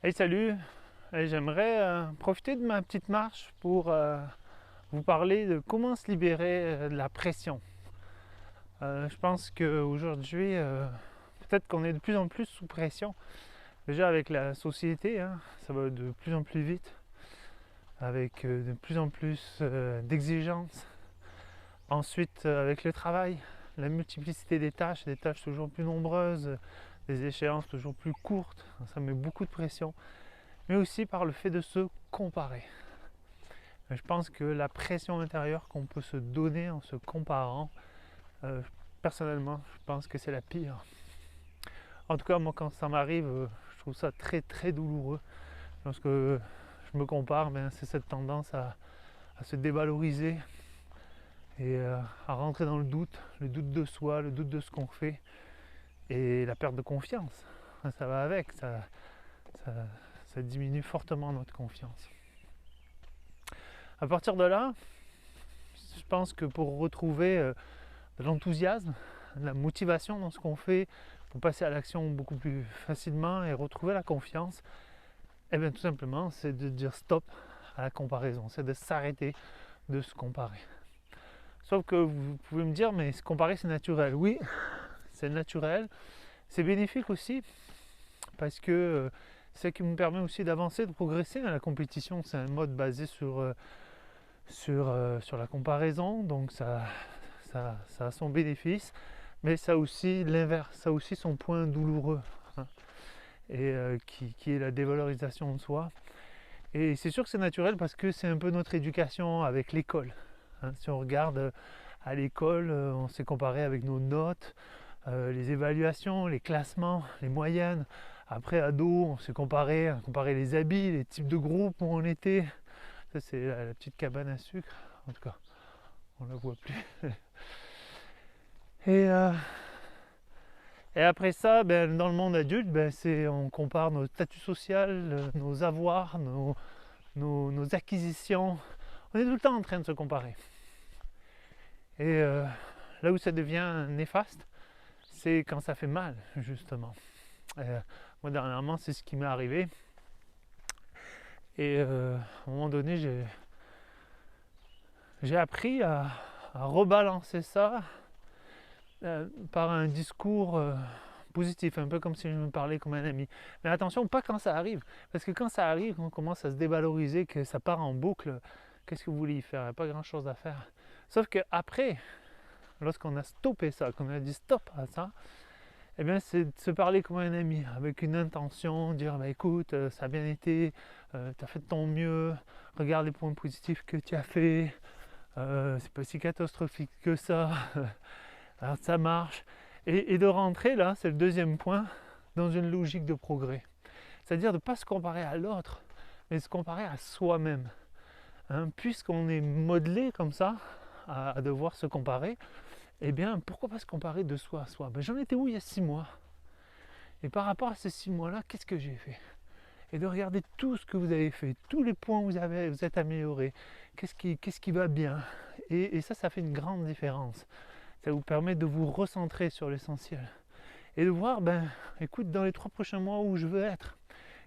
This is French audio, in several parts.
Hey, salut! Hey, j'aimerais profiter de ma petite marche pour vous parler de comment se libérer de la pression. Je pense qu'aujourd'hui, peut-être qu'on est de plus en plus sous pression. Déjà avec la société, hein, ça va de plus en plus vite, avec de plus en plus d'exigences. Ensuite, avec le travail, la multiplicité des tâches toujours plus nombreuses, des échéances toujours plus courtes, ça met beaucoup de pression. Mais aussi par le fait de se comparer. Je pense que la pression intérieure qu'on peut se donner en se comparant, euh, personnellement, je pense que c'est la pire. En tout cas, moi, quand ça m'arrive, je trouve ça très très douloureux. Lorsque je me compare, ben, c'est cette tendance à se dévaloriser et à rentrer dans le doute de soi, le doute de ce qu'on fait et la perte de confiance. Ça va avec, ça, ça diminue fortement notre confiance. À partir de là, je pense que pour retrouver de l'enthousiasme, de la motivation dans ce qu'on fait, pour passer à l'action beaucoup plus facilement et retrouver la confiance, et bien tout simplement, c'est de dire stop à la comparaison, c'est de s'arrêter de se comparer. Sauf que vous pouvez me dire, mais se comparer c'est naturel. Oui, c'est naturel, c'est bénéfique aussi, parce que c'est ce qui me permet aussi d'avancer, de progresser. La compétition, c'est un mode basé sur la comparaison, donc ça a son bénéfice, mais ça a aussi l'inverse, ça a aussi son point douloureux, hein, et qui est la dévalorisation de soi. Et c'est sûr que c'est naturel parce que c'est un peu notre éducation avec l'école, hein. Si on regarde à l'école, on s'est comparé avec nos notes, les évaluations, les classements, les moyennes. Après, ado, on s'est comparé les habits, les types de groupes où on était. Ça, c'est la petite cabane à sucre. En tout cas, on la voit plus. Et, euh, et après ça, ben, dans le monde adulte, ben, on compare nos statuts sociaux, nos avoirs, nos acquisitions. On est tout le temps en train de se comparer. Et là où ça devient néfaste, c'est quand ça fait mal, justement. Moi, dernièrement, c'est ce qui m'est arrivé. Et à un moment donné, j'ai appris à rebalancer ça par un discours positif, un peu comme si je me parlais comme un ami. Mais attention, pas quand ça arrive, parce que quand ça arrive, on commence à se dévaloriser, que ça part en boucle. Qu'est-ce que vous voulez y faire? Il n'y a pas grand-chose à faire. Sauf qu'après, lorsqu'on a stoppé ça, qu'on a dit stop à ça, eh bien, c'est de se parler comme un ami, avec une intention, dire bah, écoute, ça a bien été, tu as fait de ton mieux, regarde les points positifs que tu as fait, c'est pas si catastrophique que ça. Alors ça marche. Et de rentrer là, c'est le deuxième point, dans une logique de progrès. C'est-à-dire de ne pas se comparer à l'autre, mais de se comparer à soi-même. Hein, puisqu'on est modelé comme ça, à devoir se comparer, eh bien pourquoi pas se comparer de soi à soi? Ben, j'en étais où il y a 6 mois? Et par rapport à ces 6 mois-là, qu'est-ce que j'ai fait? Et de regarder tout ce que vous avez fait, tous les points où vous êtes amélioré, qu'est-ce qui va bien. Et ça fait une grande différence. Ça vous permet de vous recentrer sur l'essentiel et de voir, ben, écoute, dans les 3 prochains mois où je veux être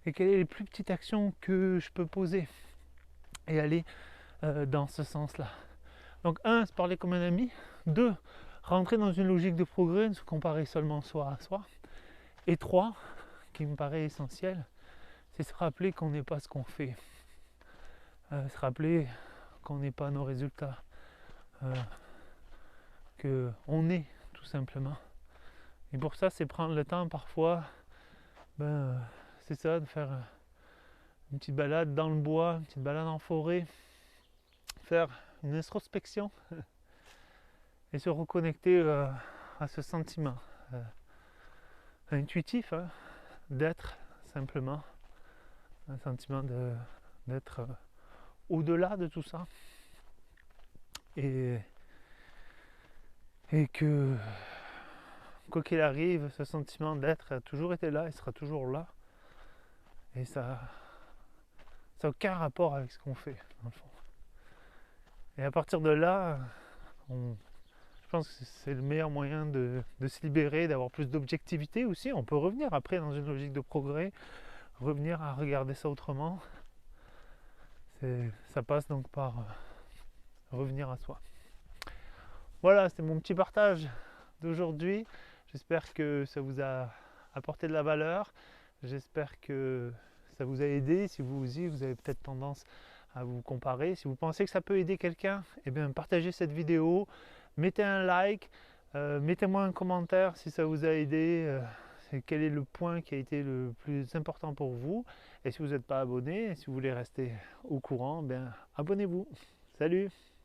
et quelles sont les plus petites actions que je peux poser et aller dans ce sens-là. Donc, un, se parler comme un ami. Deux, rentrer dans une logique de progrès, ne se comparer seulement soi à soi. Et trois, qui me paraît essentiel, c'est se rappeler qu'on n'est pas ce qu'on fait. Se rappeler qu'on n'est pas nos résultats. Qu'on est, tout simplement. Et pour ça, c'est prendre le temps parfois, c'est ça, de faire une petite balade dans le bois, une petite balade en forêt, faire une introspection et se reconnecter à ce sentiment intuitif, hein, d'être simplement, un sentiment d'être au-delà de tout ça. Et que, quoi qu'il arrive, ce sentiment d'être a toujours été là, il sera toujours là. Et ça n'a aucun rapport avec ce qu'on fait, dans le fond. Et à partir de là, je pense que c'est le meilleur moyen de se libérer, d'avoir plus d'objectivité aussi. On peut revenir après dans une logique de progrès, revenir à regarder ça autrement. Ça passe donc par revenir à soi. Voilà, c'était mon petit partage d'aujourd'hui. J'espère que ça vous a apporté de la valeur. J'espère que ça vous a aidé. Si vous aussi, vous avez peut-être tendance à vous comparer. Si vous pensez que ça peut aider quelqu'un, eh bien, partagez cette vidéo, mettez un like, mettez-moi un commentaire si ça vous a aidé. Quel est le point qui a été le plus important pour vous. Et si vous n'êtes pas abonné, si vous voulez rester au courant, bien, abonnez-vous. Salut!